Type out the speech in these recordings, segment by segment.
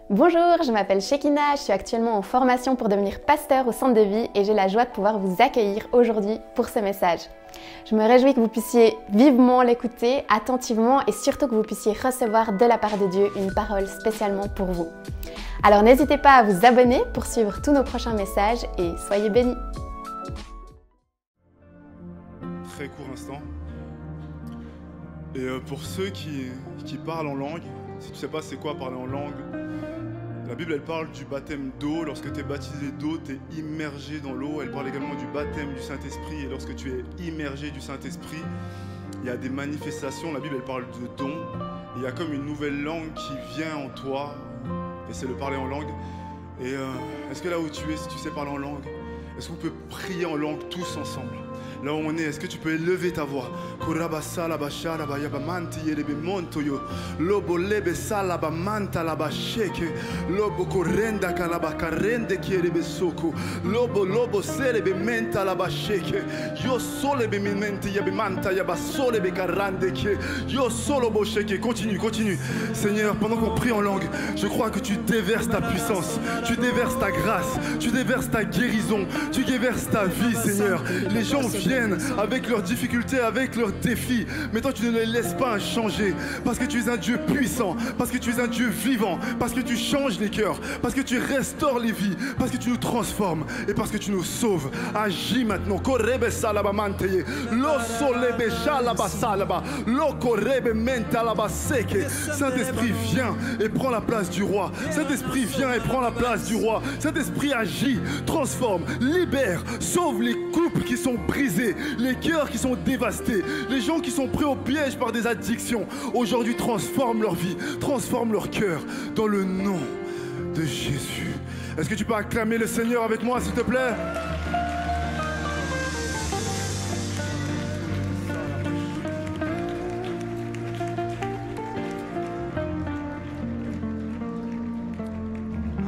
Bonjour, je m'appelle Shekina, je suis actuellement en formation pour devenir pasteur au centre de vie et j'ai la joie de pouvoir vous accueillir aujourd'hui pour ce message. Je me réjouis que vous puissiez vivement l'écouter, attentivement et surtout que vous puissiez recevoir de la part de Dieu une parole spécialement pour vous. Alors n'hésitez pas à vous abonner pour suivre tous nos prochains messages et soyez bénis. Très court instant. Et pour ceux qui parlent en langue, si tu ne sais pas c'est quoi parler en langue, la Bible elle parle du baptême d'eau. Lorsque tu es baptisé d'eau, tu es immergé dans l'eau. Elle parle également du baptême du Saint-Esprit. Et lorsque tu es immergé du Saint-Esprit, il y a des manifestations. La Bible elle parle de dons. Il y a comme une nouvelle langue qui vient en toi. Et c'est le parler en langue. Et est-ce que là où tu es, si tu sais parler en langue, est-ce qu'on peut prier en langue tous ensemble? Là où on est, est-ce que tu peux élever ta voix? Lobo lebe salaba manta laba sheke, lobo correnda kalaba carrende kierebe soko, lobo selebe menta laba sheke, yo solebe mente yabe manta yaba solebe carrande ke, yo solo bo sheke. Continue. Seigneur, pendant qu'on prie en langue, je crois que tu déverses ta puissance, tu déverses ta grâce, tu déverses ta guérison, tu déverses ta vie, Seigneur. Les gens viennent avec leurs difficultés, avec leurs défis, mais toi tu ne les laisses pas changer, parce que tu es un Dieu puissant, parce que tu es un Dieu vivant, parce que tu changes les cœurs, parce que tu restaures les vies, parce que tu nous transformes et parce que tu nous sauves. Agis maintenant. Saint-Esprit, viens et prends la place du roi. Saint-Esprit, viens et prends la place du roi. Saint-Esprit, agis, transforme, libère, sauve les couples qui sont brisés, les cœurs qui sont dévastés, les gens qui sont pris au piège par des addictions. Aujourd'hui, transforme leur vie, transforme leur cœur dans le nom de Jésus. Est-ce que tu peux acclamer le Seigneur avec moi, s'il te plaît?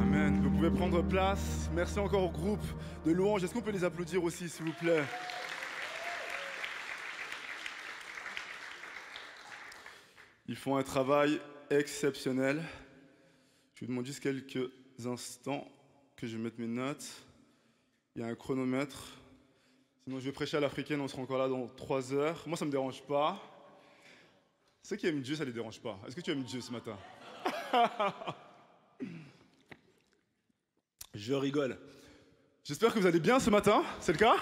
Amen. Vous pouvez prendre place. Merci encore au groupe de louanges. Est-ce qu'on peut les applaudir aussi, s'il vous plaît? Ils font un travail exceptionnel. Je vous demande juste quelques instants que je mette mes notes. Il y a un chronomètre. Sinon, je vais prêcher à l'africaine, on sera encore là dans 3 heures. Moi, ça ne me dérange pas. Ceux qui aiment Dieu, ça ne les dérange pas. Est-ce que tu aimes Dieu ce matin? Je rigole. J'espère que vous allez bien ce matin. C'est le cas?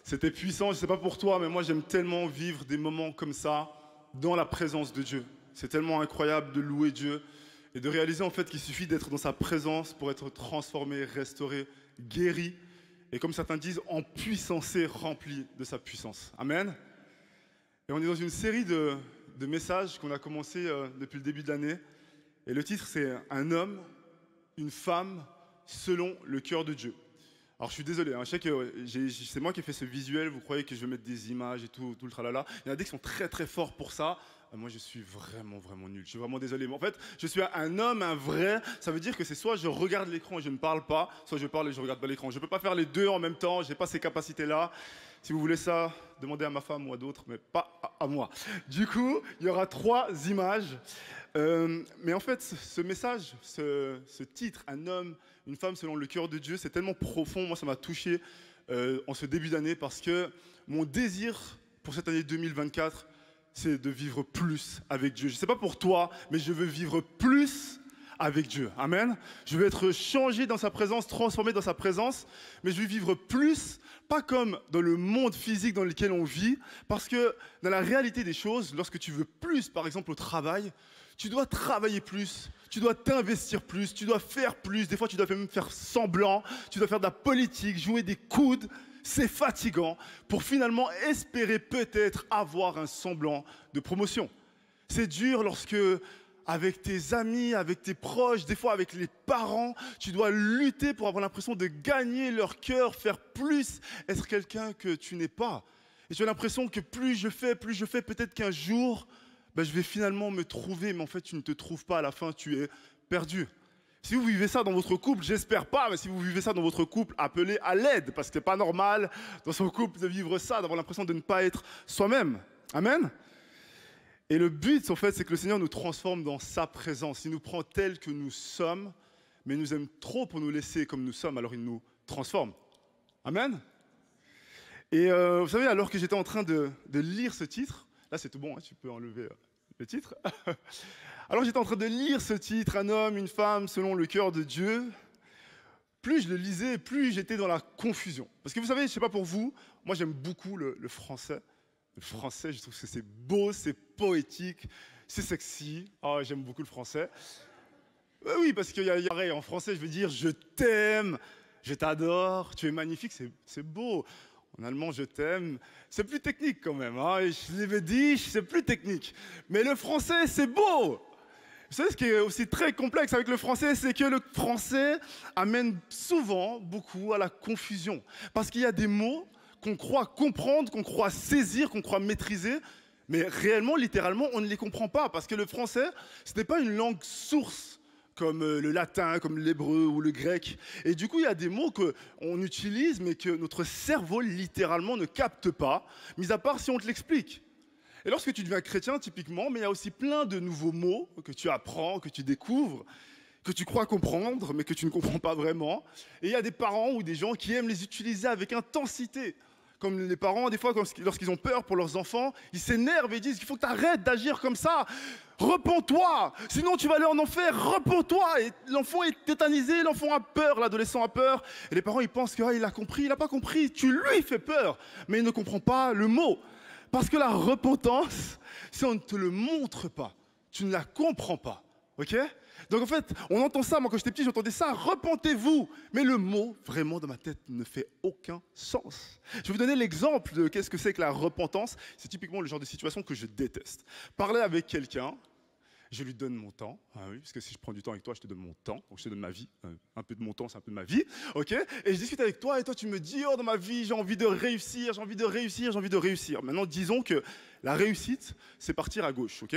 C'était puissant, je ne sais pas pour toi, mais moi, j'aime tellement vivre des moments comme ça, dans la présence de Dieu. C'est tellement incroyable de louer Dieu et de réaliser en fait qu'il suffit d'être dans sa présence pour être transformé, restauré, guéri et comme certains disent, empuissancé, rempli de sa puissance. Amen. Et on est dans une série de messages qu'on a commencé depuis le début de l'année et le titre c'est « Un homme, une femme selon le cœur de Dieu ». Alors je suis désolé, je sais que c'est moi qui ai fait ce visuel, vous croyez que je vais mettre des images et tout le tralala. Il y en a des qui sont très très forts pour ça. Moi je suis vraiment nul, je suis vraiment désolé. Mais en fait, je suis un homme, un vrai, ça veut dire que c'est soit je regarde l'écran et je ne parle pas, soit je parle et je ne regarde pas l'écran. Je ne peux pas faire les deux en même temps, je n'ai pas ces capacités-là. Si vous voulez ça, demandez à ma femme ou à d'autres, mais pas à moi. Du coup, il y aura 3 images. Mais en fait, ce message, ce titre, un homme, une femme selon le cœur de Dieu, c'est tellement profond. Moi, ça m'a touché en ce début d'année parce que mon désir pour cette année 2024, c'est de vivre plus avec Dieu. Je ne sais pas pour toi, mais je veux vivre plus avec Dieu. Amen. Je veux être changé dans sa présence, transformé dans sa présence, mais je veux vivre plus, pas comme dans le monde physique dans lequel on vit, parce que dans la réalité des choses, lorsque tu veux plus, par exemple au travail, tu dois travailler plus, tu dois t'investir plus, tu dois faire plus, des fois tu dois même faire semblant, tu dois faire de la politique, jouer des coudes, c'est fatigant pour finalement espérer peut-être avoir un semblant de promotion. C'est dur lorsque, avec tes amis, avec tes proches, des fois avec les parents, tu dois lutter pour avoir l'impression de gagner leur cœur, faire plus, être quelqu'un que tu n'es pas. Et tu as l'impression que plus je fais, peut-être qu'un jour, je vais finalement me trouver, mais en fait, tu ne te trouves pas. À la fin, tu es perdu. Si vous vivez ça dans votre couple, j'espère pas, mais si vous vivez ça dans votre couple, appelez à l'aide, parce que c'est pas normal dans son couple de vivre ça, d'avoir l'impression de ne pas être soi-même. Amen. Et le but, en fait, c'est que le Seigneur nous transforme dans sa présence. Il nous prend tels que nous sommes, mais il nous aime trop pour nous laisser comme nous sommes, alors il nous transforme. Amen. Et vous savez, alors que j'étais en train de lire ce titre, là c'est tout bon, hein, tu peux enlever le titre. Alors j'étais en train de lire ce titre, un homme, une femme, selon le cœur de Dieu. Plus je le lisais, plus j'étais dans la confusion. Parce que vous savez, je ne sais pas pour vous, moi j'aime beaucoup le français. Le français, je trouve que c'est beau, c'est poétique, c'est sexy. Oh, j'aime beaucoup le français. Oui, parce qu'il y a pareil, en français, je veux dire je t'aime, je t'adore, tu es magnifique, c'est beau. En allemand, je t'aime, c'est plus technique quand même. Hein. Je l'avais dit, c'est plus technique. Mais le français, c'est beau. Vous savez, ce qui est aussi très complexe avec le français, c'est que le français amène souvent beaucoup à la confusion. Parce qu'il y a des mots qu'on croit comprendre, qu'on croit saisir, qu'on croit maîtriser, mais réellement, littéralement, on ne les comprend pas. Parce que le français, ce n'est pas une langue source comme le latin, comme l'hébreu ou le grec. Et du coup, il y a des mots qu'on utilise, mais que notre cerveau, littéralement, ne capte pas, mis à part si on te l'explique. Et lorsque tu deviens chrétien, typiquement, mais il y a aussi plein de nouveaux mots que tu apprends, que tu découvres, que tu crois comprendre, mais que tu ne comprends pas vraiment. Et il y a des parents ou des gens qui aiment les utiliser avec intensité. Comme les parents, des fois, lorsqu'ils ont peur pour leurs enfants, ils s'énervent et disent qu'il faut que tu arrêtes d'agir comme ça. Repens-toi, sinon tu vas aller en enfer, repens-toi. Et l'enfant est tétanisé, l'enfant a peur, l'adolescent a peur. Et les parents, ils pensent qu'il a compris, il n'a pas compris. Tu lui fais peur, mais il ne comprend pas le mot. Parce que la repentance, si on ne te le montre pas, tu ne la comprends pas. Ok ? Donc en fait, on entend ça, moi quand j'étais petit, j'entendais ça, repentez-vous. Mais le mot, vraiment, dans ma tête, ne fait aucun sens. Je vais vous donner l'exemple de qu'est-ce que c'est que la repentance. C'est typiquement le genre de situation que je déteste. Parler avec quelqu'un, je lui donne mon temps, oui, parce que si je prends du temps avec toi, je te donne mon temps, donc je te donne ma vie, un peu de mon temps, c'est un peu de ma vie, ok ? Et je discute avec toi, et toi tu me dis, oh dans ma vie, j'ai envie de réussir, j'ai envie de réussir, j'ai envie de réussir. Maintenant, disons que la réussite, c'est partir à gauche, ok ?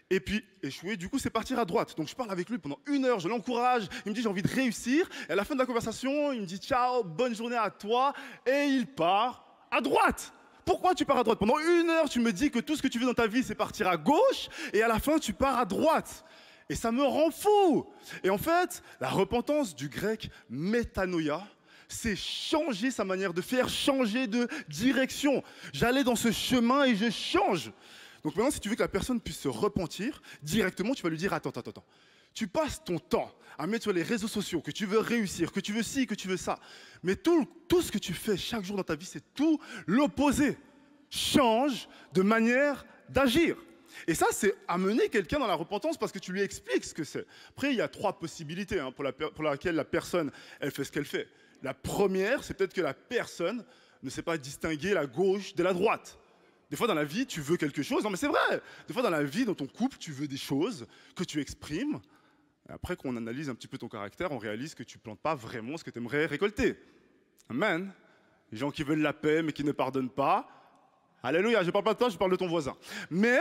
Et puis, échouer, du coup, c'est partir à droite. Donc je parle avec lui pendant 1 heure, je l'encourage, il me dit j'ai envie de réussir, et à la fin de la conversation, il me dit ciao, bonne journée à toi, et il part à droite. Pourquoi tu pars à droite? Pendant 1 heure, tu me dis que tout ce que tu veux dans ta vie, c'est partir à gauche, et à la fin, tu pars à droite. Et ça me rend fou. Et en fait, la repentance du grec métanoïa, c'est changer sa manière de faire, changer de direction. J'allais dans ce chemin et je change. Donc maintenant, si tu veux que la personne puisse se repentir, directement, tu vas lui dire, attends. Tu passes ton temps à mettre sur les réseaux sociaux que tu veux réussir, que tu veux ci, que tu veux ça. Mais tout ce que tu fais chaque jour dans ta vie, c'est tout l'opposé. Change de manière d'agir. Et ça, c'est amener quelqu'un dans la repentance parce que tu lui expliques ce que c'est. Après, il y a 3 possibilités pour laquelle la personne, elle fait ce qu'elle fait. La première, c'est peut-être que la personne ne sait pas distinguer la gauche de la droite. Des fois, dans la vie, tu veux quelque chose. Non, mais c'est vrai. Des fois, dans la vie, dans ton couple, tu veux des choses que tu exprimes. Et après qu'on analyse un petit peu ton caractère, on réalise que tu ne plantes pas vraiment ce que tu aimerais récolter. Amen. Les gens qui veulent la paix, mais qui ne pardonnent pas. Alléluia, je ne parle pas de toi, je parle de ton voisin. Mais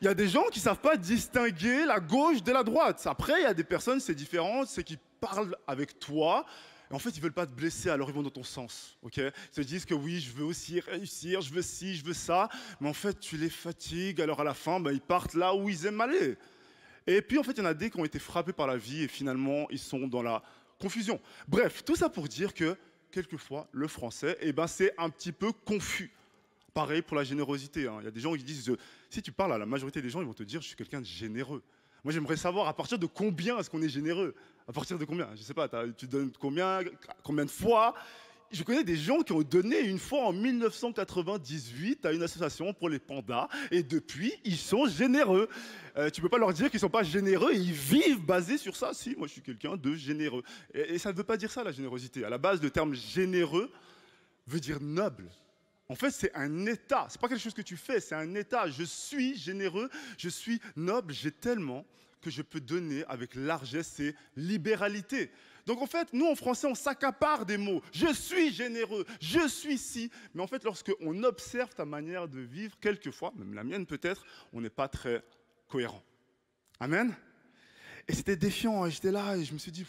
il y a des gens qui ne savent pas distinguer la gauche de la droite. Après, il y a des personnes, c'est différent, c'est qui parlent avec toi. Et en fait, ils ne veulent pas te blesser, alors ils vont dans ton sens. Okay, ils se disent que oui, je veux aussi réussir, je veux ci, je veux ça. Mais en fait, tu les fatigues, alors à la fin, ils partent là où ils aiment aller. Et puis, en fait, il y en a des qui ont été frappés par la vie et finalement, ils sont dans la confusion. Bref, tout ça pour dire que, quelquefois, le français, c'est un petit peu confus. Pareil pour la générosité. Il y a des gens qui disent, si tu parles à la majorité des gens, ils vont te dire, je suis quelqu'un de généreux. Moi, j'aimerais savoir à partir de combien est-ce qu'on est généreux? À partir de combien? Je ne sais pas, tu donnes combien de fois? Je connais des gens qui ont donné une fois en 1998 à une association pour les pandas et depuis, ils sont généreux. Tu ne peux pas leur dire qu'ils ne sont pas généreux et ils vivent basés sur ça. Si, moi je suis quelqu'un de généreux. Et ça ne veut pas dire ça la générosité. À la base, le terme généreux veut dire noble. En fait, c'est un état. Ce n'est pas quelque chose que tu fais, c'est un état. Je suis généreux, je suis noble, j'ai tellement que je peux donner avec largesse et libéralité. Donc en fait, nous en français, on s'accapare des mots. Je suis généreux, je suis ci. Mais en fait, lorsqu'on observe ta manière de vivre, quelquefois, même la mienne peut-être, on n'est pas très cohérent. Amen. Et c'était défiant. Et j'étais là et je me suis dit,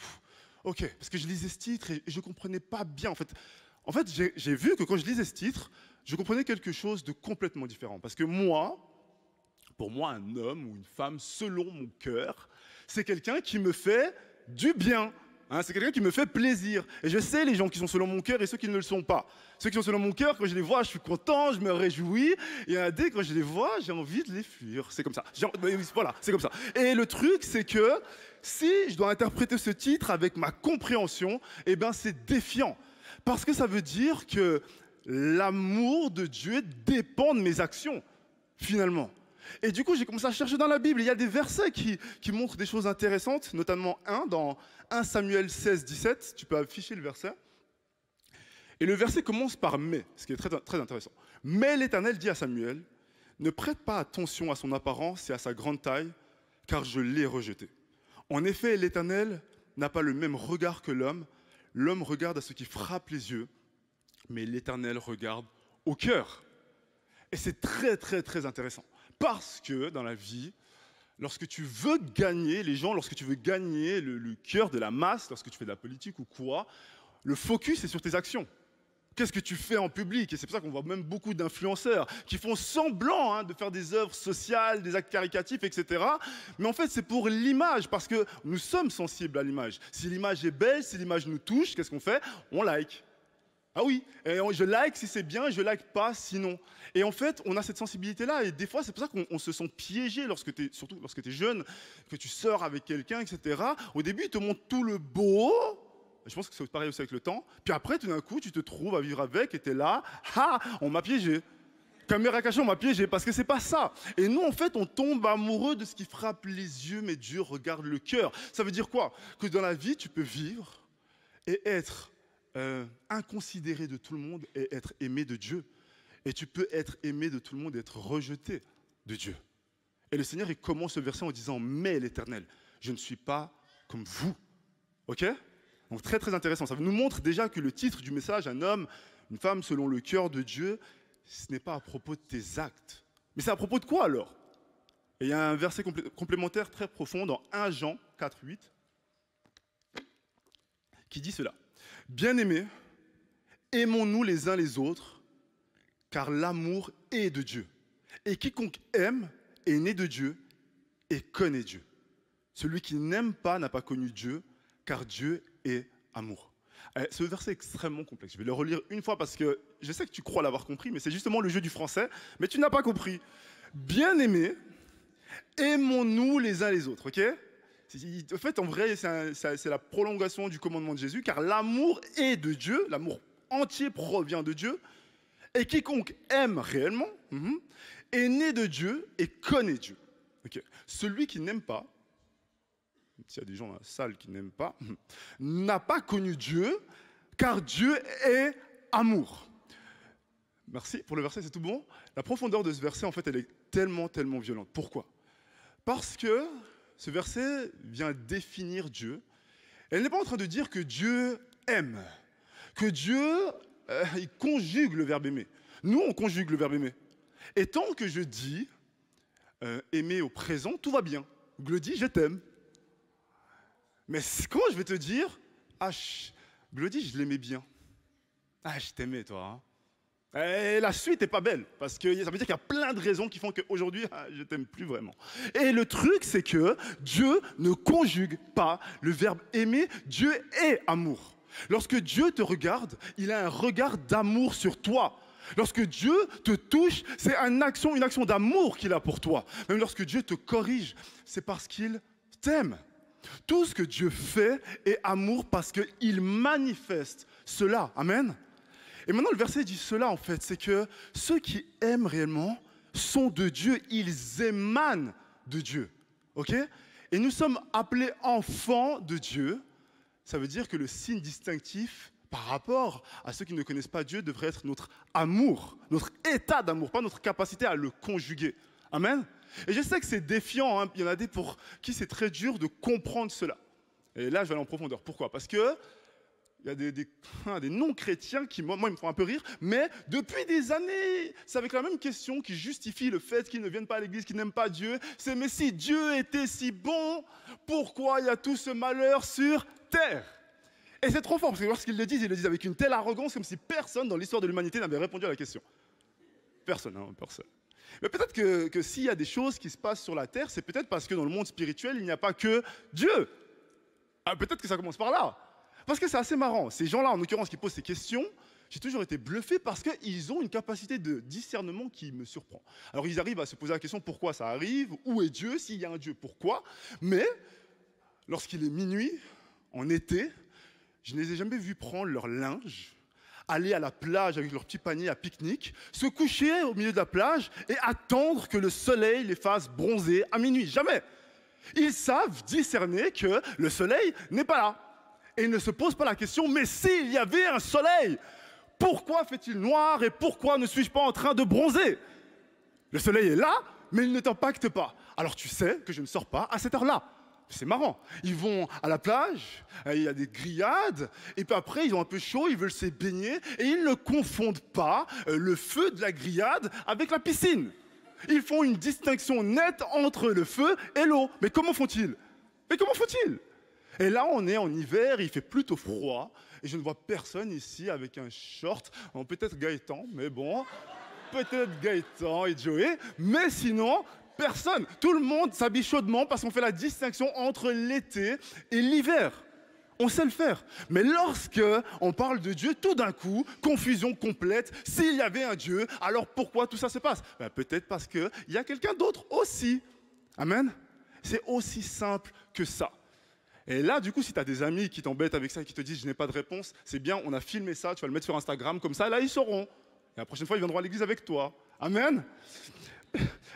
ok, parce que je lisais ce titre et je ne comprenais pas bien. En fait, j'ai vu que quand je lisais ce titre, je comprenais quelque chose de complètement différent. Parce que moi, Pour moi, un homme ou une femme, selon mon cœur, c'est quelqu'un qui me fait du bien. Hein, c'est quelqu'un qui me fait plaisir. Et je sais les gens qui sont selon mon cœur et ceux qui ne le sont pas. Ceux qui sont selon mon cœur, quand je les vois, je suis content, je me réjouis. Et il y en a des, quand je les vois, j'ai envie de les fuir. C'est comme ça. Voilà, c'est comme ça. Et le truc, c'est que si je dois interpréter ce titre avec ma compréhension, eh ben c'est défiant. Parce que ça veut dire que l'amour de Dieu dépend de mes actions, finalement. Et du coup, j'ai commencé à chercher dans la Bible. Il y a des versets qui montrent des choses intéressantes, notamment dans 1 Samuel 16, 17. Tu peux afficher le verset. Et le verset commence par « mais », ce qui est très, très intéressant. « Mais l'Éternel dit à Samuel, ne prête pas attention à son apparence et à sa grande taille, car je l'ai rejeté. En effet, l'Éternel n'a pas le même regard que l'homme. L'homme regarde à ce qui frappe les yeux, mais l'Éternel regarde au cœur. » Et c'est très, très, très intéressant. Parce que dans la vie, lorsque tu veux gagner les gens, lorsque tu veux gagner le cœur de la masse, lorsque tu fais de la politique ou quoi, le focus est sur tes actions. Qu'est-ce que tu fais en public? Et c'est pour ça qu'on voit même beaucoup d'influenceurs qui font semblant de faire des œuvres sociales, des actes caritatifs, etc. Mais en fait, c'est pour l'image, parce que nous sommes sensibles à l'image. Si l'image est belle, si l'image nous touche, qu'est-ce qu'on fait? On like. Ah oui, et je like si c'est bien, je like pas sinon. Et en fait, on a cette sensibilité-là, et des fois, c'est pour ça qu'on se sent piégé, surtout lorsque tu es jeune, que tu sors avec quelqu'un, etc. Au début, il te montre tout le beau, je pense que c'est pareil aussi avec le temps, puis après, tout d'un coup, tu te trouves à vivre avec, et tu es là, on m'a piégé. Caméra cachée, on m'a piégé, parce que c'est pas ça. Et nous, en fait, on tombe amoureux de ce qui frappe les yeux, mais Dieu regarde le cœur. Ça veut dire quoi? Que dans la vie, tu peux vivre et être inconsidéré de tout le monde et être aimé de Dieu. Et tu peux être aimé de tout le monde et être rejeté de Dieu. Et le Seigneur, il commence ce verset en disant « Mais l'Éternel, je ne suis pas comme vous. » Ok? Donc très très intéressant. Ça nous montre déjà que le titre du message, un homme, une femme selon le cœur de Dieu, ce n'est pas à propos de tes actes. Mais c'est à propos de quoi alors? Et il y a un verset complémentaire très profond dans 1 Jean 4, 8 qui dit cela. Bien-aimés, aimons-nous les uns les autres, car l'amour est de Dieu. Et quiconque aime est né de Dieu et connaît Dieu. Celui qui n'aime pas n'a pas connu Dieu, car Dieu est amour. Ce verset est extrêmement complexe. Je vais le relire une fois parce que je sais que tu crois l'avoir compris, mais c'est justement le jeu du français, mais tu n'as pas compris. Bien-aimés, aimons-nous les uns les autres, ok? En fait, en vrai, c'est la prolongation du commandement de Jésus, car l'amour est de Dieu, l'amour entier provient de Dieu, et quiconque aime réellement est né de Dieu et connaît Dieu. Okay. Celui qui n'aime pas, s'il y a des gens dans la salle qui n'aiment pas, n'a pas connu Dieu, car Dieu est amour. Merci pour le verset, c'est tout bon. La profondeur de ce verset, en fait, elle est tellement, tellement violente. Pourquoi? Parce que ce verset vient définir Dieu. Elle n'est pas en train de dire que Dieu aime, que Dieu il conjugue le verbe aimer. Nous, on conjugue le verbe aimer. Et tant que je dis aimer au présent, tout va bien. Glody, je t'aime. Mais comment je vais te dire, Glody, je l'aimais bien. Je t'aimais, toi. Hein. Et la suite n'est pas belle, parce que ça veut dire qu'il y a plein de raisons qui font qu'aujourd'hui, je t'aime plus vraiment. Et le truc, c'est que Dieu ne conjugue pas le verbe aimer. Dieu est amour. Lorsque Dieu te regarde, il a un regard d'amour sur toi. Lorsque Dieu te touche, c'est une action d'amour qu'il a pour toi. Même lorsque Dieu te corrige, c'est parce qu'il t'aime. Tout ce que Dieu fait est amour parce qu'il manifeste cela. Amen. Et maintenant, le verset dit cela, en fait, c'est que ceux qui aiment réellement sont de Dieu, ils émanent de Dieu. Ok? Et nous sommes appelés enfants de Dieu. Ça veut dire que le signe distinctif par rapport à ceux qui ne connaissent pas Dieu devrait être notre amour, notre état d'amour, pas notre capacité à le conjuguer. Amen. Et je sais que c'est défiant, hein. Il y en a des pour qui c'est très dur de comprendre cela. Et là, je vais aller en profondeur. Pourquoi? Parce que il y a des non-chrétiens qui, moi, ils me font un peu rire, mais depuis des années, c'est avec la même question qui justifie le fait qu'ils ne viennent pas à l'église, qu'ils n'aiment pas Dieu. C'est, mais si Dieu était si bon, pourquoi il y a tout ce malheur sur terre? Et c'est trop fort, parce que lorsqu'ils le disent, ils le disent avec une telle arrogance, comme si personne dans l'histoire de l'humanité n'avait répondu à la question. Personne, hein, personne. Mais peut-être que s'il y a des choses qui se passent sur la terre, c'est peut-être parce que dans le monde spirituel, il n'y a pas que Dieu. Ah, peut-être que ça commence par là. Parce que c'est assez marrant. Ces gens-là, en l'occurrence, qui posent ces questions, j'ai toujours été bluffé parce qu'ils ont une capacité de discernement qui me surprend. Alors, ils arrivent à se poser la question pourquoi ça arrive, où est Dieu, s'il y a un Dieu, pourquoi. Mais, lorsqu'il est minuit, en été, je ne les ai jamais vus prendre leur linge, aller à la plage avec leur petit panier à pique-nique, se coucher au milieu de la plage et attendre que le soleil les fasse bronzer à minuit. Jamais. Ils savent discerner que le soleil n'est pas là. Et ils ne se posent pas la question, mais s'il y avait un soleil, pourquoi fait-il noir et pourquoi ne suis-je pas en train de bronzer? Le soleil est là, mais il ne t'impacte pas. Alors tu sais que je ne sors pas à cette heure-là. C'est marrant. Ils vont à la plage, il y a des grillades, et puis après ils ont un peu chaud, ils veulent se baigner, et ils ne confondent pas le feu de la grillade avec la piscine. Ils font une distinction nette entre le feu et l'eau. Mais comment font-ils? Et là, on est en hiver, il fait plutôt froid, et je ne vois personne ici avec un short, peut-être Gaëtan, mais bon, peut-être Gaëtan et Joey, mais sinon, personne. Tout le monde s'habille chaudement parce qu'on fait la distinction entre l'été et l'hiver. On sait le faire. Mais lorsque on parle de Dieu, tout d'un coup, confusion complète. S'il y avait un Dieu, alors pourquoi tout ça se passe? Peut-être parce qu'il y a quelqu'un d'autre aussi. Amen. C'est aussi simple que ça. Et là, du coup, si tu as des amis qui t'embêtent avec ça et qui te disent « je n'ai pas de réponse », c'est bien, on a filmé ça, tu vas le mettre sur Instagram, comme ça, là, ils sauront. Et la prochaine fois, ils viendront à l'église avec toi. Amen.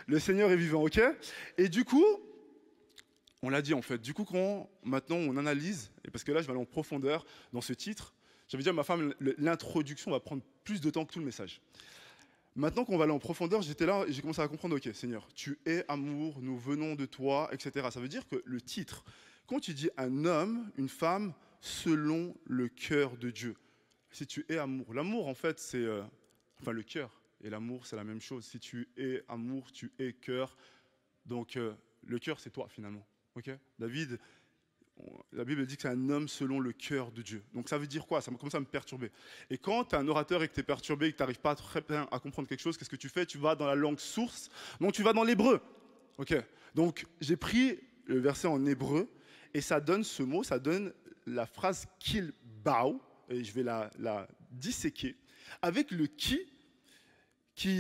Le Seigneur est vivant, ok? Et du coup, on l'a dit en fait, du coup, quand maintenant on analyse, et parce que là, je vais aller en profondeur dans ce titre, j'avais dit à ma femme, l'introduction va prendre plus de temps que tout le message. Maintenant qu'on va aller en profondeur, j'étais là et j'ai commencé à comprendre, ok, Seigneur, tu es amour, nous venons de toi, etc. Ça veut dire que le titre, quand tu dis un homme, une femme, selon le cœur de Dieu, si tu es amour, l'amour en fait c'est, le cœur et l'amour c'est la même chose. Si tu es amour, tu es cœur, donc le cœur c'est toi finalement, ok? David, la Bible dit que c'est un homme selon le cœur de Dieu. Donc ça veut dire quoi? Ça commence à me perturber. Et quand tu es un orateur et que tu es perturbé et que tu n'arrives pas très bien à comprendre quelque chose, qu'est-ce que tu fais? Tu vas dans la langue source, donc tu vas dans l'hébreu. Ok. Donc j'ai pris le verset en hébreu et ça donne ce mot, ça donne la phrase qu'il bao, et je vais la disséquer, avec le qui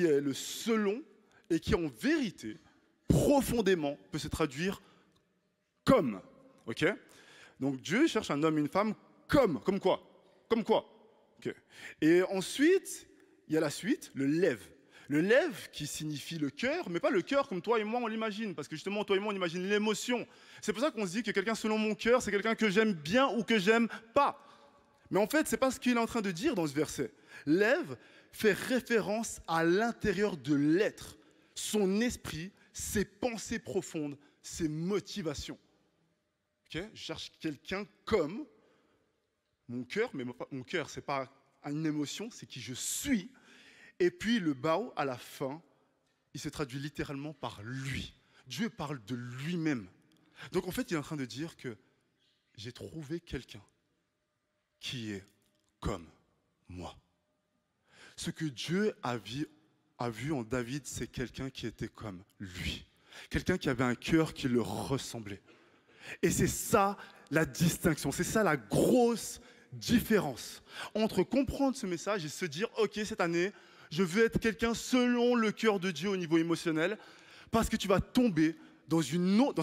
est le selon et qui en vérité, profondément, peut se traduire comme. Ok? Donc Dieu cherche un homme et une femme comme quoi? Okay. Et ensuite, il y a la suite, le lève. Le lève qui signifie le cœur, mais pas le cœur comme toi et moi on l'imagine, parce que justement toi et moi on imagine l'émotion. C'est pour ça qu'on se dit que quelqu'un selon mon cœur, c'est quelqu'un que j'aime bien ou que j'aime pas. Mais en fait, c'est pas ce qu'il est en train de dire dans ce verset. Lève fait référence à l'intérieur de l'être, son esprit, ses pensées profondes, ses motivations. Okay? Je cherche quelqu'un comme mon cœur, mais mon cœur, ce n'est pas une émotion, c'est qui je suis. Et puis le bao, à la fin, il se traduit littéralement par lui. Dieu parle de lui-même. Donc en fait, il est en train de dire que j'ai trouvé quelqu'un qui est comme moi. Ce que Dieu a vu en David, c'est quelqu'un qui était comme lui. Quelqu'un qui avait un cœur qui le ressemblait. Et c'est ça la distinction, c'est ça la grosse différence entre comprendre ce message et se dire « Ok, cette année, je veux être quelqu'un selon le cœur de Dieu au niveau émotionnel » parce que tu vas tomber dans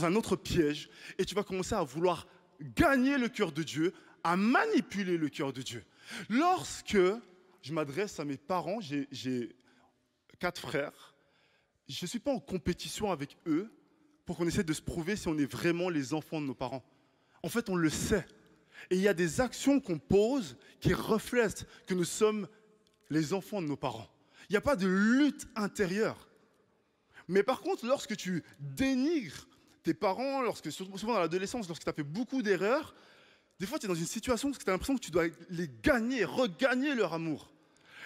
un autre piège et tu vas commencer à vouloir gagner le cœur de Dieu, à manipuler le cœur de Dieu. Lorsque je m'adresse à mes parents, j'ai 4 frères, je ne suis pas en compétition avec eux pour qu'on essaie de se prouver si on est vraiment les enfants de nos parents. En fait, on le sait. Et il y a des actions qu'on pose qui reflètent que nous sommes les enfants de nos parents. Il n'y a pas de lutte intérieure. Mais par contre, lorsque tu dénigres tes parents, souvent dans l'adolescence, lorsque tu as fait beaucoup d'erreurs, des fois tu es dans une situation où tu as l'impression que tu dois les gagner, regagner leur amour.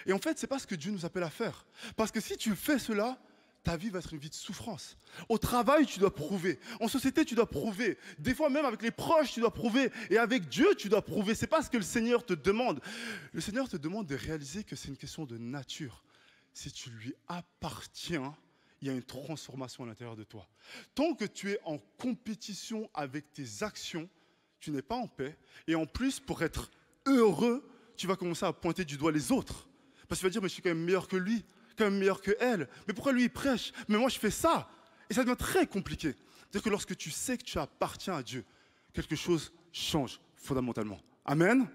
Et en fait, ce n'est pas ce que Dieu nous appelle à faire. Parce que si tu fais cela, ta vie va être une vie de souffrance. Au travail, tu dois prouver. En société, tu dois prouver. Des fois, même avec les proches, tu dois prouver. Et avec Dieu, tu dois prouver. Ce n'est pas ce que le Seigneur te demande. Le Seigneur te demande de réaliser que c'est une question de nature. Si tu lui appartiens, il y a une transformation à l'intérieur de toi. Tant que tu es en compétition avec tes actions, tu n'es pas en paix. Et en plus, pour être heureux, tu vas commencer à pointer du doigt les autres. Parce que tu vas dire, mais je suis quand même meilleur que lui, quand même meilleur que elle. Mais pourquoi lui, il prêche? Mais moi, je fais ça. Et ça devient très compliqué. C'est-à-dire que lorsque tu sais que tu appartiens à Dieu, quelque chose change fondamentalement. Amen.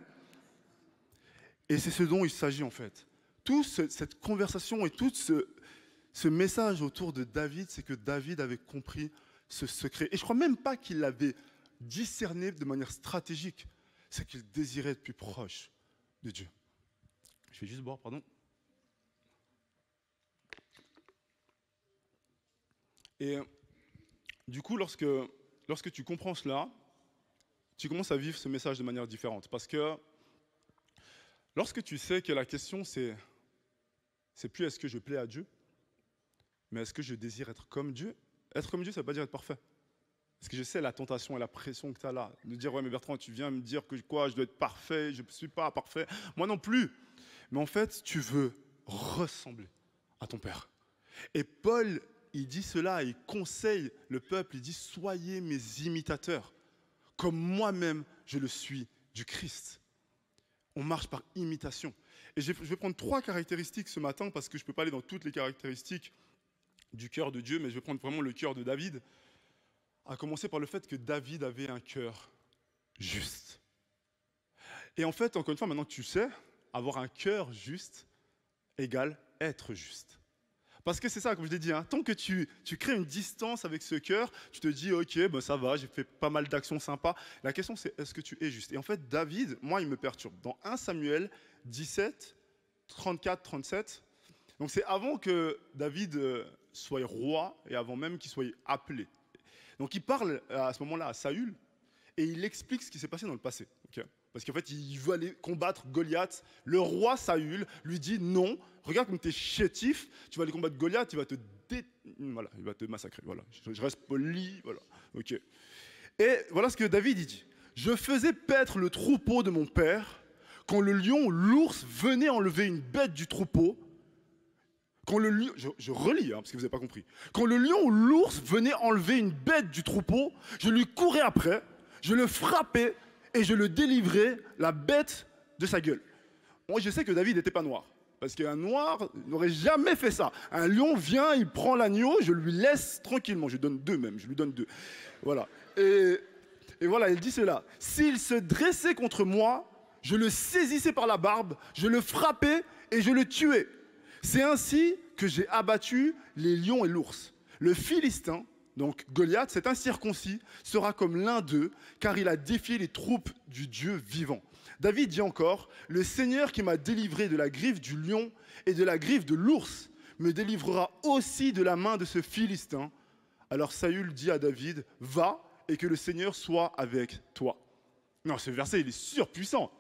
Et c'est ce dont il s'agit en fait. Toute cette conversation et tout ce message autour de David, c'est que David avait compris ce secret. Et je ne crois même pas qu'il l'avait discerné de manière stratégique. C'est qu'il désirait être plus proche de Dieu. Je vais juste boire, pardon. Et du coup, lorsque tu comprends cela, tu commences à vivre ce message de manière différente. Parce que lorsque tu sais que la question, c'est plus est-ce que je plais à Dieu, mais est-ce que je désire être comme Dieu? Être comme Dieu, ça ne veut pas dire être parfait. Parce que je sais la tentation et la pression que tu as là, de dire, ouais, mais Bertrand, tu viens me dire que quoi, je dois être parfait, je ne suis pas parfait. Moi non plus. Mais en fait, tu veux ressembler à ton Père. Et Paul, il dit cela, il conseille le peuple, il dit, soyez mes imitateurs, comme moi-même je le suis du Christ. On marche par imitation. Et je vais prendre 3 caractéristiques ce matin, parce que je ne peux pas aller dans toutes les caractéristiques du cœur de Dieu, mais je vais prendre vraiment le cœur de David, à commencer par le fait que David avait un cœur juste. Et en fait, encore une fois, maintenant que tu sais, avoir un cœur juste égale être juste. Parce que c'est ça, comme je l'ai dit, tant que tu crées une distance avec ce cœur, tu te dis, ok, ben ça va, j'ai fait pas mal d'actions sympas. La question, c'est est-ce que tu es juste? Et en fait, David, moi, il me perturbe. Dans 1 Samuel 17, 34, 37, donc c'est avant que David soit roi et avant même qu'il soit appelé. Donc il parle à ce moment-là à Saül et il explique ce qui s'est passé dans le passé. Okay, parce qu'en fait, il veut aller combattre Goliath. Le roi Saül lui dit non, regarde comme tu es chétif, tu vas aller combattre Goliath, il va te massacrer. Voilà. Je reste poli. Voilà. Okay. Et voilà ce que David dit. Je faisais paître le troupeau de mon père quand le lion ou l'ours venait enlever une bête du troupeau. Quand le lion, je relis, parce que vous n'avez pas compris. Quand le lion ou l'ours venait enlever une bête du troupeau, je lui courais après, je le frappais et je le délivrais la bête de sa gueule. Moi, je sais que David n'était pas noir. Parce qu'un noir n'aurait jamais fait ça. Un lion vient, il prend l'agneau, je lui laisse tranquillement. Je lui donne 2 même, je lui donne 2. Voilà. Et voilà, il dit cela. S'il se dressait contre moi, je le saisissais par la barbe, je le frappais et je le tuais. C'est ainsi que j'ai abattu les lions et l'ours. Le Philistin, donc Goliath, cet incirconcis, sera comme l'un d'eux, car il a défié les troupes du Dieu vivant. David dit encore, le Seigneur qui m'a délivré de la griffe du lion et de la griffe de l'ours, me délivrera aussi de la main de ce Philistin. Alors Saül dit à David, va et que le Seigneur soit avec toi. Non, ce verset, il est surpuissant.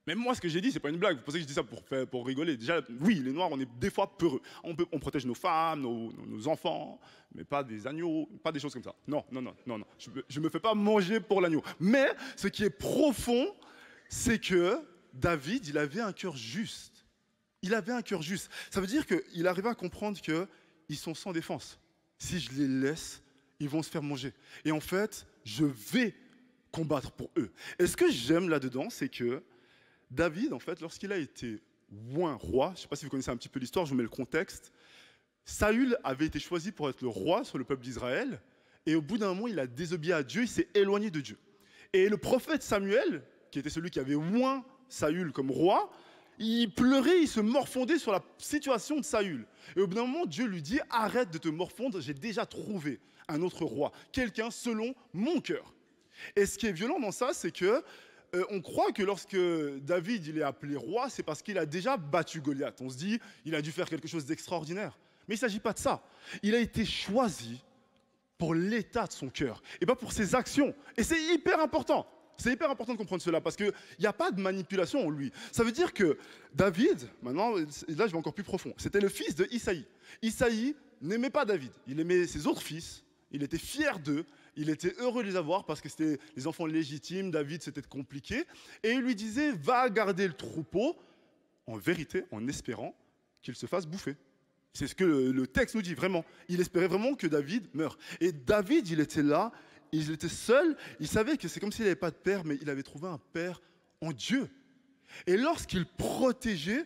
Même moi, ce que j'ai dit, c'est pas une blague. Vous pensez que je dis ça pour rigoler? Déjà, oui, les Noirs, on est des fois peureux. On protège nos femmes, nos enfants, mais pas des agneaux, pas des choses comme ça. Non. Je me fais pas manger pour l'agneau. Mais ce qui est profond, c'est que David, il avait un cœur juste. Il avait un cœur juste. Ça veut dire qu'il arrivait à comprendre qu'ils sont sans défense. Si je les laisse, ils vont se faire manger. Et en fait, je vais combattre pour eux. Et ce que j'aime là-dedans, c'est que David, en fait, lorsqu'il a été oint roi, je ne sais pas si vous connaissez un petit peu l'histoire, je vous mets le contexte, Saül avait été choisi pour être le roi sur le peuple d'Israël, et au bout d'un moment, il a désobéi à Dieu, il s'est éloigné de Dieu. Et le prophète Samuel, qui était celui qui avait oint Saül comme roi, il pleurait, il se morfondait sur la situation de Saül. Et au bout d'un moment, Dieu lui dit, arrête de te morfondre, j'ai déjà trouvé un autre roi, quelqu'un selon mon cœur. Et ce qui est violent dans ça, c'est que on croit que lorsque David il est appelé roi, c'est parce qu'il a déjà battu Goliath. On se dit, il a dû faire quelque chose d'extraordinaire. Mais il ne s'agit pas de ça. Il a été choisi pour l'état de son cœur et pas pour ses actions. Et c'est hyper important. C'est hyper important de comprendre cela parce qu'il n'y a pas de manipulation en lui. Ça veut dire que David, maintenant, là je vais encore plus profond, c'était le fils de Isaïe. Isaïe n'aimait pas David. Il aimait ses autres fils. Il était fier d'eux, il était heureux de les avoir parce que c'était les enfants légitimes, David c'était compliqué. Et il lui disait, va garder le troupeau, en vérité, en espérant qu'il se fasse bouffer. C'est ce que le texte nous dit, vraiment. Il espérait vraiment que David meure. Et David, il était là, il était seul, il savait que c'est comme s'il n'avait pas de père, mais il avait trouvé un père en Dieu. Et lorsqu'il protégeait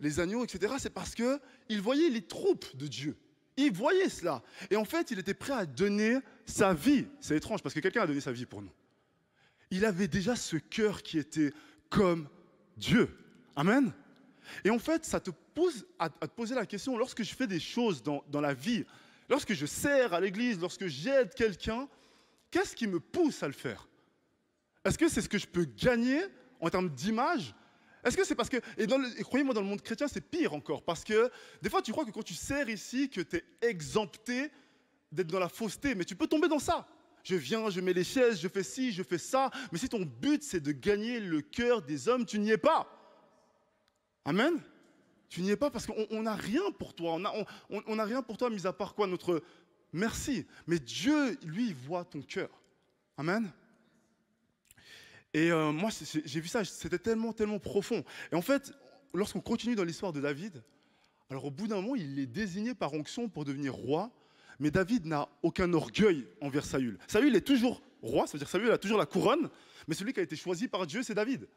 les agneaux, etc., c'est parce qu'il voyait les troupes de Dieu. Il voyait cela. Et en fait, il était prêt à donner sa vie. C'est étrange, parce que quelqu'un a donné sa vie pour nous. Il avait déjà ce cœur qui était comme Dieu. Amen. Et en fait, ça te pousse à te poser la question, lorsque je fais des choses dans la vie, lorsque je sers à l'église, lorsque j'aide quelqu'un, qu'est-ce qui me pousse à le faire? Est-ce que c'est ce que je peux gagner en termes d'image? Est-ce que c'est parce que, et croyez-moi, dans le monde chrétien, c'est pire encore, parce que des fois, tu crois que quand tu sers ici, que tu es exempté d'être dans la fausseté, mais tu peux tomber dans ça. Je viens, je mets les chaises, je fais ci, je fais ça, mais si ton but, c'est de gagner le cœur des hommes, tu n'y es pas. Amen. Tu n'y es pas parce qu'on n'a rien pour toi. On n'a rien pour toi, mis à part quoi? Notre merci. Mais Dieu, lui, il voit ton cœur. Amen. Et moi, j'ai vu ça, c'était tellement, tellement profond. Et en fait, lorsqu'on continue dans l'histoire de David, alors au bout d'un moment, il est désigné par onction pour devenir roi, mais David n'a aucun orgueil envers Saül. Saül est toujours roi, ça veut dire Saül a toujours la couronne, mais celui qui a été choisi par Dieu, c'est David.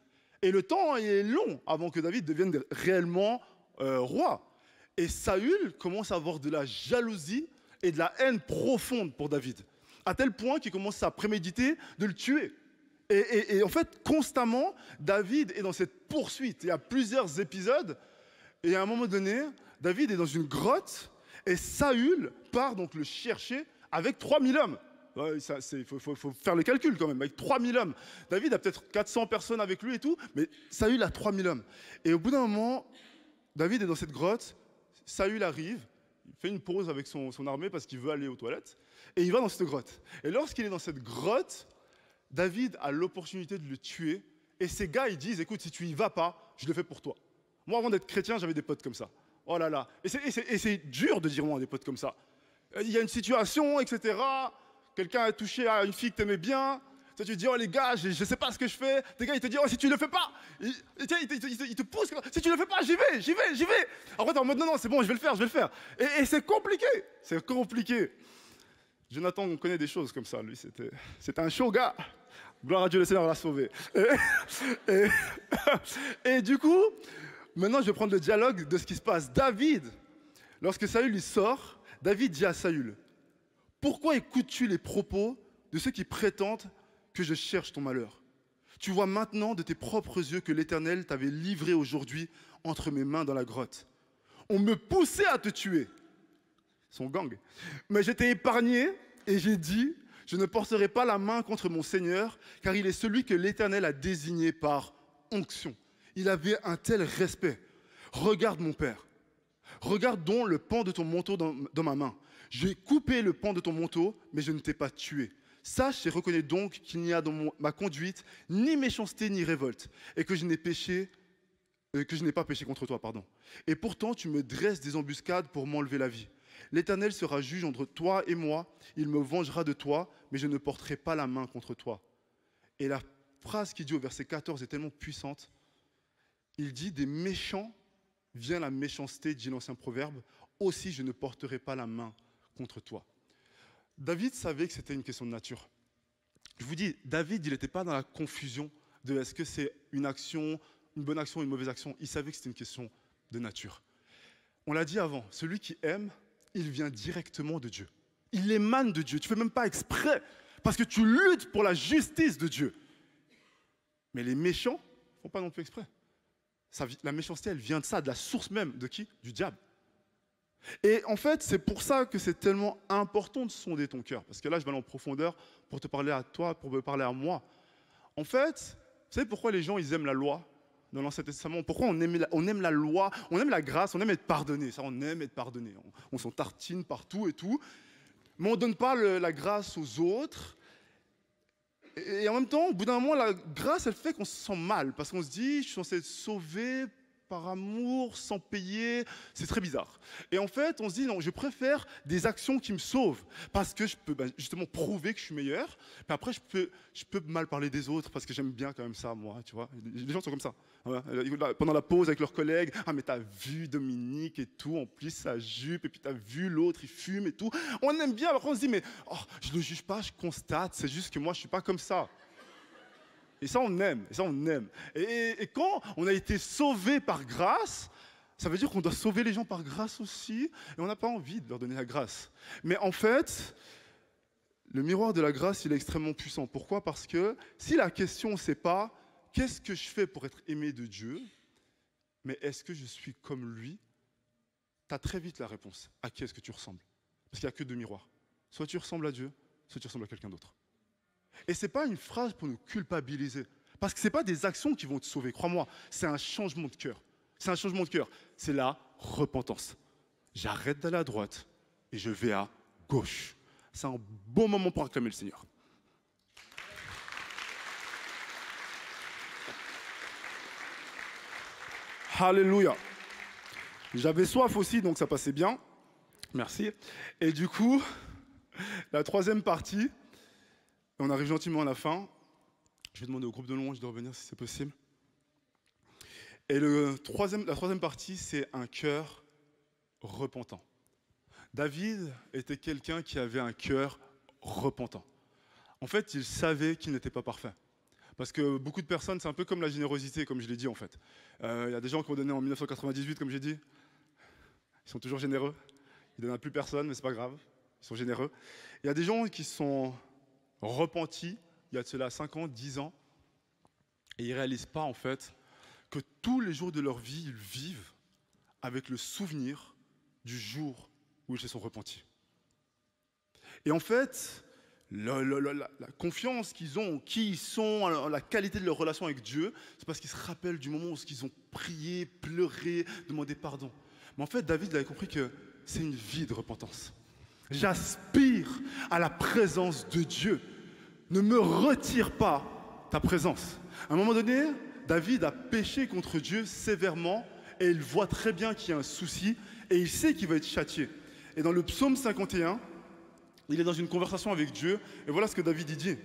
Et le temps est long avant que David devienne réellement roi. Et Saül commence à avoir de la jalousie et de la haine profonde pour David, à tel point qu'il commence à préméditer de le tuer. Et en fait, constamment, David est dans cette poursuite. Il y a plusieurs épisodes, et à un moment donné, David est dans une grotte, et Saül part donc le chercher avec 3000 hommes. Il faut faire le calcul quand même, avec 3000 hommes. David a peut-être 400 personnes avec lui et tout, mais Saül a 3000 hommes. Et au bout d'un moment, David est dans cette grotte, Saül arrive, il fait une pause avec son armée parce qu'il veut aller aux toilettes, et il va dans cette grotte. Et lorsqu'il est dans cette grotte, David a l'opportunité de le tuer, et ces gars, ils disent, écoute, si tu y vas pas, je le fais pour toi. Moi, avant d'être chrétien, j'avais des potes comme ça. Oh là là. Et c'est dur de dire moi, des potes comme ça. Il y a une situation, etc., quelqu'un a touché à une fille que tu aimais bien, toi tu te dis, oh les gars, je sais pas ce que je fais, tes gars, ils te disent, oh si tu le fais pas, ils te poussent, si tu le fais pas, j'y vais. Après, t'es en mode, non, c'est bon, je vais le faire. Et c'est compliqué. Jonathan, on connaît des choses comme ça, lui, c'était un chaud gars. Gloire à Dieu, le Seigneur l'a sauvé. Et du coup, maintenant, je vais prendre le dialogue de ce qui se passe. David, lorsque Saül il sort, David dit à Saül, pourquoi écoutes-tu les propos de ceux qui prétendent que je cherche ton malheur? Tu vois maintenant de tes propres yeux que l'Éternel t'avait livré aujourd'hui entre mes mains dans la grotte. On me poussait à te tuer. Son gang. Mais j'étais épargné et j'ai dit, je ne porterai pas la main contre mon Seigneur, car il est celui que l'Éternel a désigné par onction. Il avait un tel respect. Regarde mon père. Regarde donc le pan de ton manteau dans ma main. J'ai coupé le pan de ton manteau, mais je ne t'ai pas tué. Sache et reconnais donc qu'il n'y a dans ma conduite ni méchanceté ni révolte, et que je n'ai pas péché contre toi, pardon. Et pourtant, tu me dresses des embuscades pour m'enlever la vie. L'Éternel sera juge entre toi et moi, il me vengera de toi, mais je ne porterai pas la main contre toi. Et la phrase qu'il dit au verset 14 est tellement puissante. Il dit, des méchants vient la méchanceté, dit l'ancien proverbe, aussi je ne porterai pas la main contre toi. David savait que c'était une question de nature. Je vous dis, David, il n'était pas dans la confusion de est-ce que c'est une action, une bonne action, une mauvaise action. Il savait que c'était une question de nature. On l'a dit avant, celui qui aime, il vient directement de Dieu. Il émane de Dieu. Tu ne fais même pas exprès, parce que tu luttes pour la justice de Dieu. Mais les méchants ne font pas non plus exprès. La méchanceté, elle vient de ça, de la source même. De qui? Du diable. Et en fait, c'est pour ça que c'est tellement important de sonder ton cœur. Parce que là, je vais aller en profondeur pour te parler à toi, pour me parler à moi. En fait, vous savez pourquoi les gens, ils aiment la loi dans l'Ancien Testament? Pourquoi on aime la loi, on aime la grâce, on aime être pardonné. Ça, on aime être pardonné. On s'en tartine partout et tout. Mais on ne donne pas la grâce aux autres. Et en même temps, au bout d'un moment, la grâce, elle fait qu'on se sent mal. Parce qu'on se dit, je suis censé être sauvé par amour, sans payer. C'est très bizarre. Et en fait, on se dit, non, je préfère des actions qui me sauvent. Parce que je peux justement prouver que je suis meilleur. Puis après, je peux mal parler des autres parce que j'aime bien quand même ça, moi, tu vois. Les gens sont comme ça. Voilà. Pendant la pause avec leurs collègues, ah mais t'as vu Dominique et tout, en plus sa jupe, et puis t'as vu l'autre, il fume et tout. On aime bien, après on se dit, mais oh, je ne juge pas, je constate, c'est juste que moi, je suis pas comme ça. Et ça, on aime. Et quand on a été sauvé par grâce, ça veut dire qu'on doit sauver les gens par grâce aussi, et on n'a pas envie de leur donner la grâce. Mais en fait, le miroir de la grâce, il est extrêmement puissant. Pourquoi? Parce que si la question, c'est pas « qu'est-ce que je fais pour être aimé de Dieu ?» mais « est-ce que je suis comme lui ?» tu as très vite la réponse. À qui est-ce que tu ressembles? Parce qu'il n'y a que deux miroirs. Soit tu ressembles à Dieu, soit tu ressembles à quelqu'un d'autre. Et ce n'est pas une phrase pour nous culpabiliser. Parce que ce n'est pas des actions qui vont te sauver, crois-moi. C'est un changement de cœur. C'est un changement de cœur. C'est la repentance. J'arrête d'aller à droite et je vais à gauche. C'est un bon moment pour acclamer le Seigneur. Alléluia. J'avais soif aussi, donc ça passait bien. Merci. Et du coup, la troisième partie, on arrive gentiment à la fin. Je vais demander au groupe de louange de revenir si c'est possible. Et la troisième partie, c'est un cœur repentant. David était quelqu'un qui avait un cœur repentant. En fait, il savait qu'il n'était pas parfait. Parce que beaucoup de personnes, c'est un peu comme la générosité, comme je l'ai dit en fait. Il y a des gens qui ont donné en 1998, comme j'ai dit. Ils sont toujours généreux. Ils ne donnent à plus personne, mais c'est pas grave. Ils sont généreux. Il y a des gens qui sont repentis, il y a de cela 5 ans, 10 ans, et ils ne réalisent pas en fait que tous les jours de leur vie, ils vivent avec le souvenir du jour où ils se sont repentis. Et en fait, la confiance qu'ils ont, qui ils sont, la qualité de leur relation avec Dieu, c'est parce qu'ils se rappellent du moment où ils ont prié, pleuré, demandé pardon. Mais en fait, David avait compris que c'est une vie de repentance. J'aspire à la présence de Dieu. Ne me retire pas ta présence. À un moment donné, David a péché contre Dieu sévèrement et il voit très bien qu'il y a un souci et il sait qu'il va être châtié. Et dans le psaume 51, il est dans une conversation avec Dieu et voilà ce que David dit.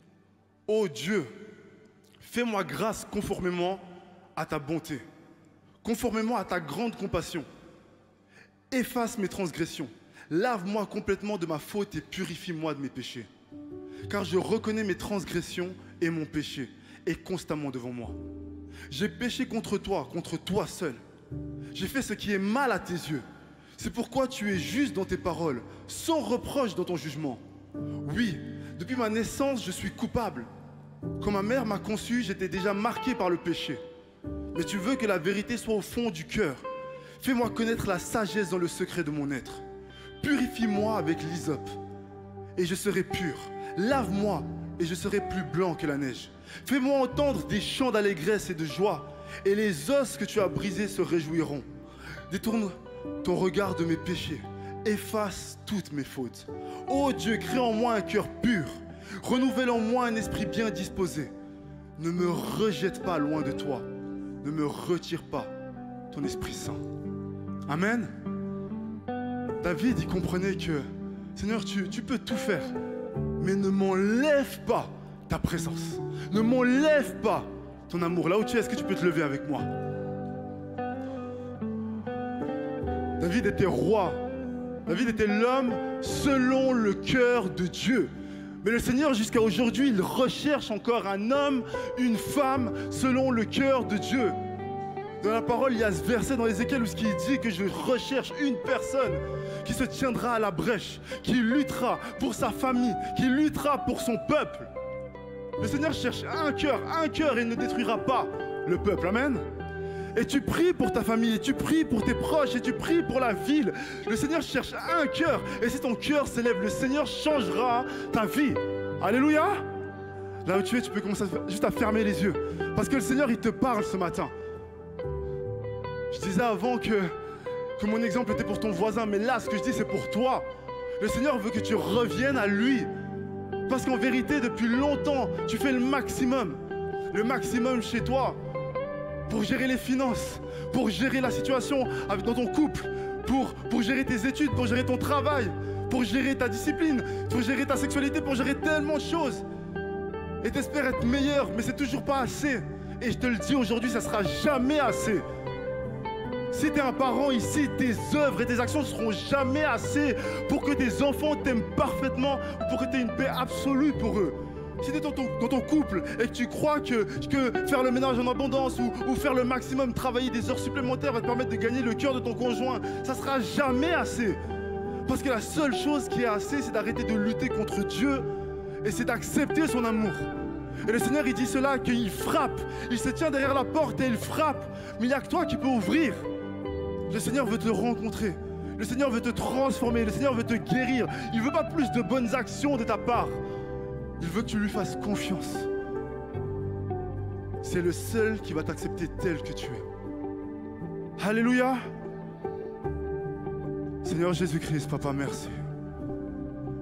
« Ô Dieu, fais-moi grâce conformément à ta bonté, conformément à ta grande compassion. Efface mes transgressions, lave-moi complètement de ma faute et purifie-moi de mes péchés. Car je reconnais mes transgressions et mon péché est constamment devant moi. J'ai péché contre toi seul. J'ai fait ce qui est mal à tes yeux. C'est pourquoi tu es juste dans tes paroles, sans reproche dans ton jugement. Oui, depuis ma naissance, je suis coupable. Quand ma mère m'a conçu, j'étais déjà marqué par le péché. Mais tu veux que la vérité soit au fond du cœur. Fais-moi connaître la sagesse dans le secret de mon être. Purifie-moi avec l'hysope, et je serai pur. Lave-moi, et je serai plus blanc que la neige. Fais-moi entendre des chants d'allégresse et de joie, et les os que tu as brisés se réjouiront. Détourne ton regard de mes péchés, efface toutes mes fautes. Ô Dieu, crée en moi un cœur pur, renouvelle en moi un esprit bien disposé. Ne me rejette pas loin de toi, ne me retire pas ton Esprit Saint. Amen. David, il comprenait que, Seigneur, tu peux tout faire, mais ne m'enlève pas ta présence. Ne m'enlève pas ton amour. Là où tu es, est-ce que tu peux te lever avec moi? David était roi. David était l'homme selon le cœur de Dieu. Mais le Seigneur, jusqu'à aujourd'hui, il recherche encore un homme, une femme, selon le cœur de Dieu. Dans la parole, il y a ce verset dans Ézéchiel où il dit que je recherche une personne qui se tiendra à la brèche, qui luttera pour sa famille, qui luttera pour son peuple. Le Seigneur cherche un cœur et il ne détruira pas le peuple. Amen. Et tu pries pour ta famille, et tu pries pour tes proches, et tu pries pour la ville. Le Seigneur cherche un cœur. Et si ton cœur s'élève, le Seigneur changera ta vie. Alléluia. Là où tu es, tu peux commencer juste à fermer les yeux. Parce que le Seigneur, il te parle ce matin. Je disais avant que mon exemple était pour ton voisin, mais là, ce que je dis, c'est pour toi. Le Seigneur veut que tu reviennes à lui. Parce qu'en vérité, depuis longtemps, tu fais le maximum. Le maximum chez toi. pour gérer les finances, pour gérer la situation dans ton couple, pour gérer tes études, pour gérer ton travail, pour gérer ta discipline, pour gérer ta sexualité, pour gérer tellement de choses. Et t'espères être meilleur, mais c'est toujours pas assez. Et je te le dis aujourd'hui, ça sera jamais assez. Si tu es un parent ici, tes œuvres et tes actions ne seront jamais assez pour que tes enfants t'aiment parfaitement ou pour que tu aies une paix absolue pour eux. Si tu es dans ton couple et que tu crois que faire le ménage en abondance ou faire le maximum, travailler des heures supplémentaires va te permettre de gagner le cœur de ton conjoint, ça ne sera jamais assez. Parce que la seule chose qui est assez, c'est d'arrêter de lutter contre Dieu et c'est d'accepter son amour. Et le Seigneur, il dit cela, qu'il frappe. Il se tient derrière la porte et il frappe. Mais il n'y a que toi qui peux ouvrir. Le Seigneur veut te rencontrer. Le Seigneur veut te transformer. Le Seigneur veut te guérir. Il ne veut pas plus de bonnes actions de ta part. Il veut que tu lui fasses confiance. C'est le seul qui va t'accepter tel que tu es. Alléluia. Seigneur Jésus-Christ, Papa, merci.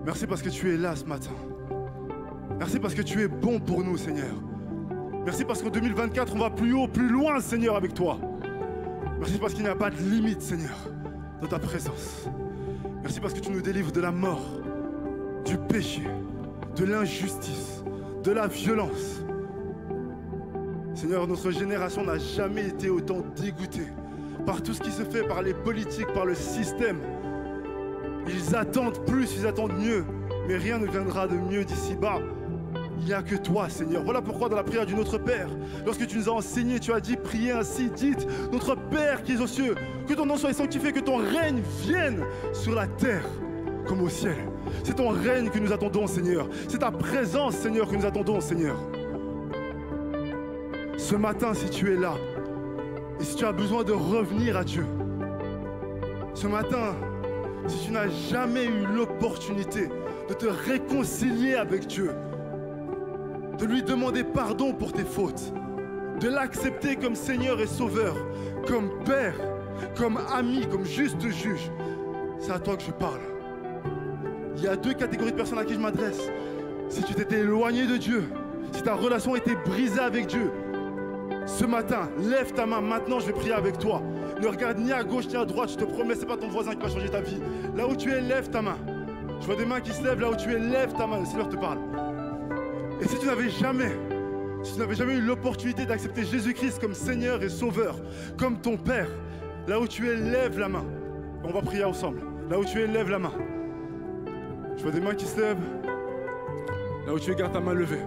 Merci parce que tu es là ce matin. Merci parce que tu es bon pour nous, Seigneur. Merci parce qu'en 2024, on va plus haut, plus loin, Seigneur, avec toi. Merci parce qu'il n'y a pas de limite, Seigneur, dans ta présence. Merci parce que tu nous délivres de la mort, du péché, de l'injustice, de la violence. Seigneur, notre génération n'a jamais été autant dégoûtée par tout ce qui se fait, par les politiques, par le système. Ils attendent plus, ils attendent mieux, mais rien ne viendra de mieux d'ici-bas. Il n'y a que toi, Seigneur. Voilà pourquoi dans la prière du Notre Père, lorsque tu nous as enseigné, tu as dit, priez ainsi, dites, Notre Père qui es aux cieux, que ton nom soit sanctifié, que ton règne vienne sur la terre comme au ciel. C'est ton règne que nous attendons, Seigneur. C'est ta présence, Seigneur, que nous attendons, Seigneur. Ce matin, si tu es là, et si tu as besoin de revenir à Dieu, ce matin, si tu n'as jamais eu l'opportunité de te réconcilier avec Dieu, de lui demander pardon pour tes fautes, de l'accepter comme Seigneur et Sauveur, comme Père, comme ami, comme juste juge, c'est à toi que je parle. Il y a deux catégories de personnes à qui je m'adresse. Si tu t'étais éloigné de Dieu, si ta relation était brisée avec Dieu, ce matin, lève ta main, maintenant je vais prier avec toi. Ne regarde ni à gauche ni à droite, je te promets, c'est pas ton voisin qui va changer ta vie. Là où tu es, lève ta main. Je vois des mains qui se lèvent, là où tu es, lève ta main, le Seigneur te parle. Et si tu n'avais jamais eu l'opportunité d'accepter Jésus-Christ comme Seigneur et Sauveur, comme ton Père, là où tu es, lève la main. On va prier ensemble. Là où tu es, lève la main. Je vois des mains qui se lèvent. Là où tu es, garde ta main levée.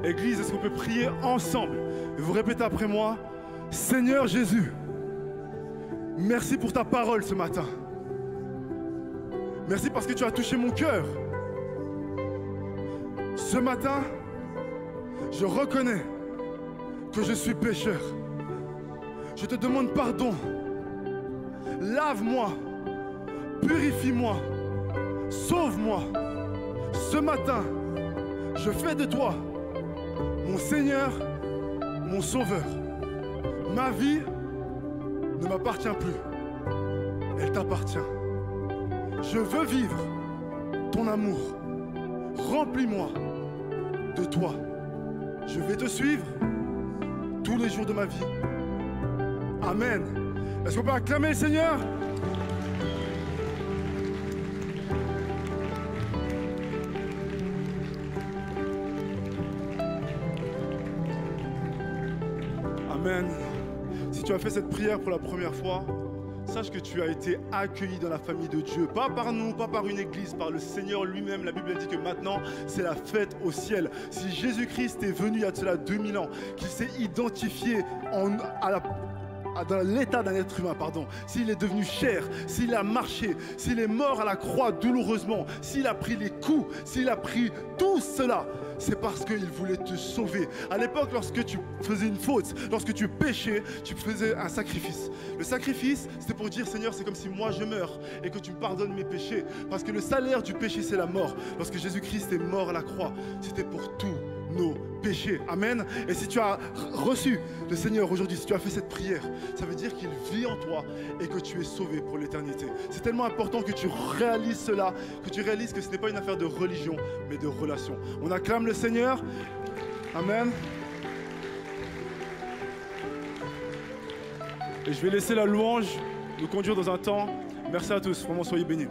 Église, est-ce qu'on peut prier ensemble? Et vous répétez après moi, Seigneur Jésus, merci pour ta parole ce matin. Merci parce que tu as touché mon cœur. Ce matin, je reconnais que je suis pécheur. Je te demande pardon. Lave-moi, purifie-moi, sauve-moi. Ce matin, je fais de toi mon Seigneur, mon Sauveur. Ma vie ne m'appartient plus. Elle t'appartient. Je veux vivre ton amour. Remplis-moi de toi. Je vais te suivre tous les jours de ma vie. Amen. Est-ce qu'on peut acclamer le Seigneur? Amen. Si tu as fait cette prière pour la première fois, sache que tu as été accueilli dans la famille de Dieu. Pas par nous, pas par une église, par le Seigneur lui-même. La Bible dit que maintenant, c'est la fête au ciel. Si Jésus-Christ est venu il y a de cela 2000 ans, qu'il s'est identifié dans l'état d'un être humain, s'il est devenu chair, s'il a marché, s'il est mort à la croix douloureusement, s'il a pris les coups, s'il a pris tout cela, c'est parce qu'il voulait te sauver. À l'époque, lorsque tu faisais une faute, lorsque tu péchais, tu faisais un sacrifice. Le sacrifice, c'était pour dire, Seigneur, c'est comme si moi je meurs et que tu me pardonnes mes péchés. Parce que le salaire du péché, c'est la mort. Lorsque Jésus-Christ est mort à la croix, c'était pour tous nos péchés. Amen. Et si tu as reçu le Seigneur aujourd'hui, si tu as fait cette prière, ça veut dire qu'il vit en toi et que tu es sauvé pour l'éternité. C'est tellement important que tu réalises cela, que tu réalises que ce n'est pas une affaire de religion, mais de relation. On acclame le Seigneur. Amen. Et je vais laisser la louange nous conduire dans un temps. Merci à tous, vraiment soyez bénis.